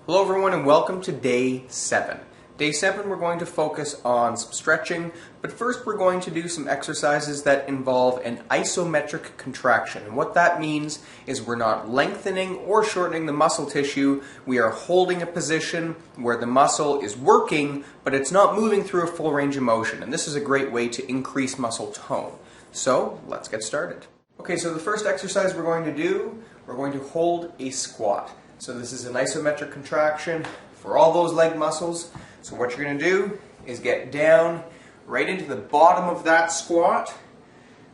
Hello everyone and welcome to day 7. Day 7 we're going to focus on some stretching, but first we're going to do some exercises that involve an isometric contraction. And what that means is we're not lengthening or shortening the muscle tissue, we are holding a position where the muscle is working, but it's not moving through a full range of motion. And this is a great way to increase muscle tone. So let's get started. Okay, so the first exercise we're going to do, we're going to hold a squat. So this is an isometric contraction for all those leg muscles. So what you're going to do is get down right into the bottom of that squat,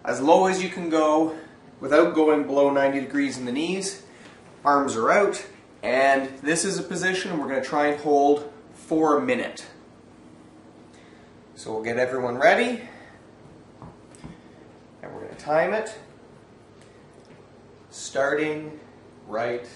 as low as you can go without going below 90 degrees in the knees. Arms are out, and this is a position we're going to try and hold for a minute. So we'll get everyone ready, and we're going to time it, starting right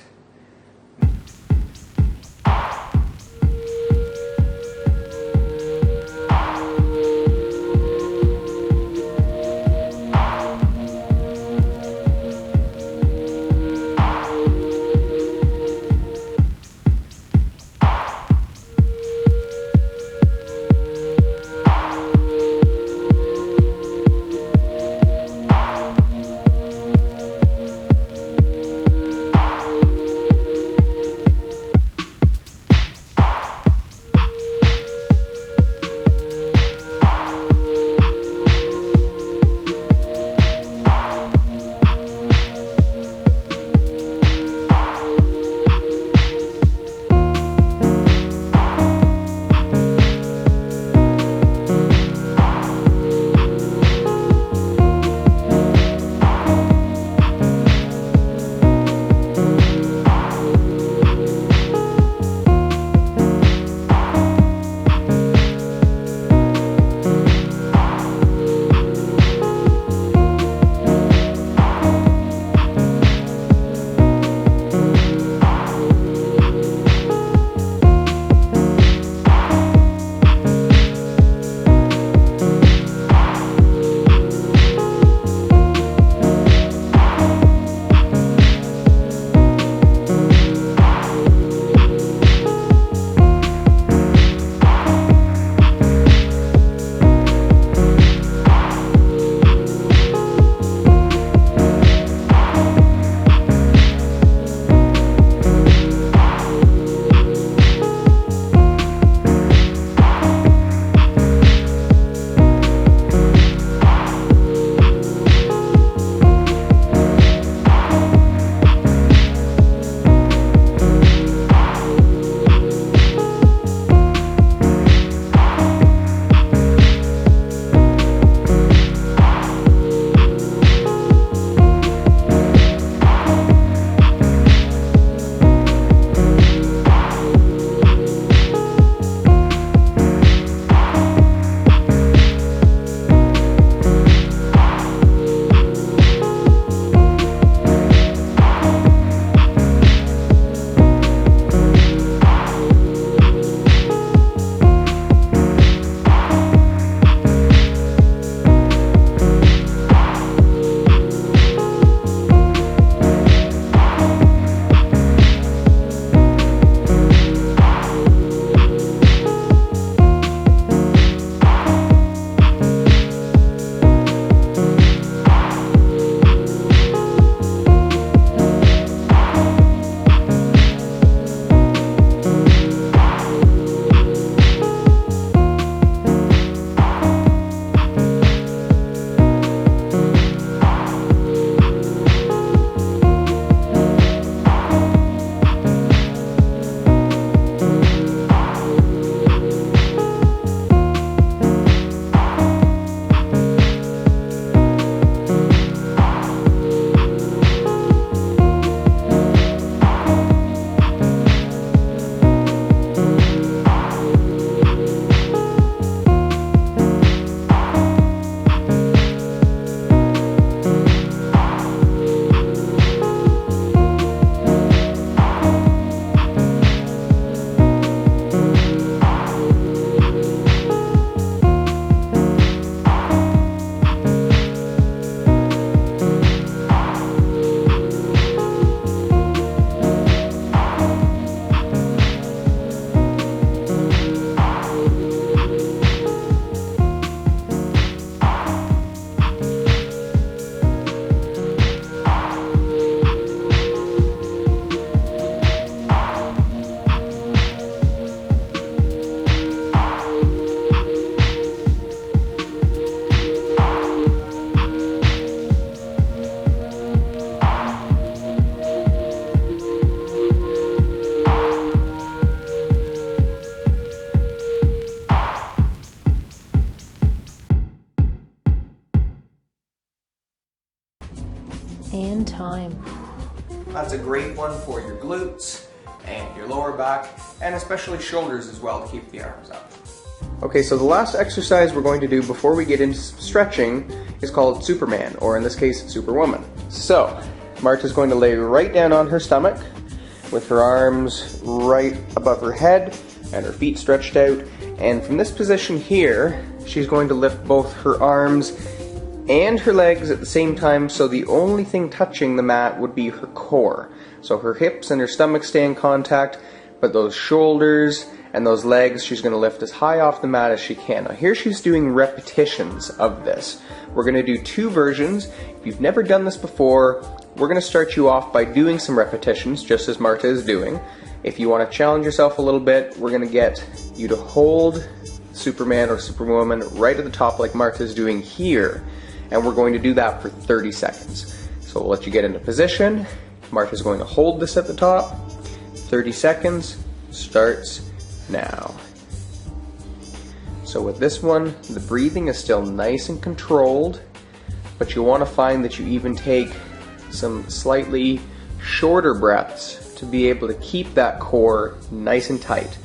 And time. That's a great one for your glutes and your lower back, and especially shoulders as well to keep the arms up. Okay, so the last exercise we're going to do before we get into stretching is called Superman, or in this case, Superwoman. So, Marta's going to lay right down on her stomach with her arms right above her head and her feet stretched out. And from this position here, she's going to lift both her arms and her legs at the same time, so the only thing touching the mat would be her core. So her hips and her stomach stay in contact, but those shoulders and those legs she's going to lift as high off the mat as she can. Now here she's doing repetitions of this. We're going to do 2 versions. If you've never done this before, we're going to start you off by doing some repetitions, just as Marta is doing. If you want to challenge yourself a little bit, we're going to get you to hold Superman or Superwoman right at the top like Marta is doing here. And we're going to do that for 30 seconds. So we'll let you get into position. Marta's going to hold this at the top. 30 seconds starts now. So with this one, the breathing is still nice and controlled, but you want to find that you even take some slightly shorter breaths to be able to keep that core nice and tight.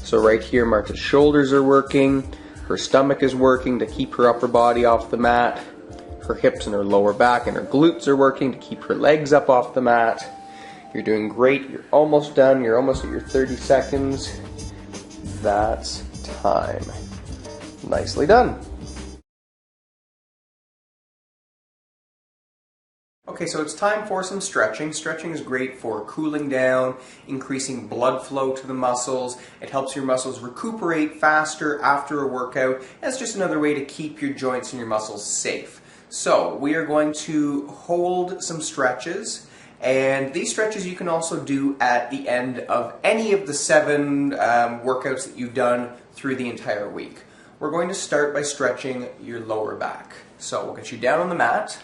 So right here, Marta's shoulders are working, her stomach is working to keep her upper body off the mat, her hips and her lower back and her glutes are working to keep her legs up off the mat. You're doing great, you're almost done, you're almost at your 30 seconds. That's time. Nicely done. Okay, so it's time for some stretching. Stretching is great for cooling down, increasing blood flow to the muscles. It helps your muscles recuperate faster after a workout. And it's just another way to keep your joints and your muscles safe. So we are going to hold some stretches, and these stretches you can also do at the end of any of the 7 workouts that you've done through the entire week. We're going to start by stretching your lower back. So we'll get you down on the mat.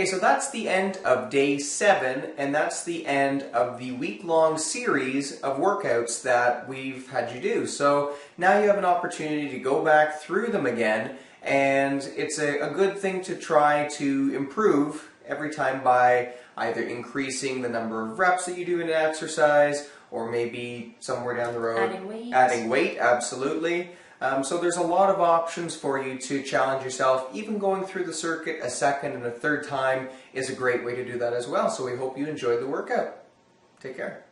Okay, so that's the end of day 7, and that's the end of the week-long series of workouts that we've had you do. So now you have an opportunity to go back through them again, and it's a good thing to try to improve every time by either increasing the number of reps that you do in an exercise, or maybe somewhere down the road adding weight, absolutely. So there's a lot of options for you to challenge yourself. Even going through the circuit a second and a third time is a great way to do that as well. So we hope you enjoyed the workout. Take care.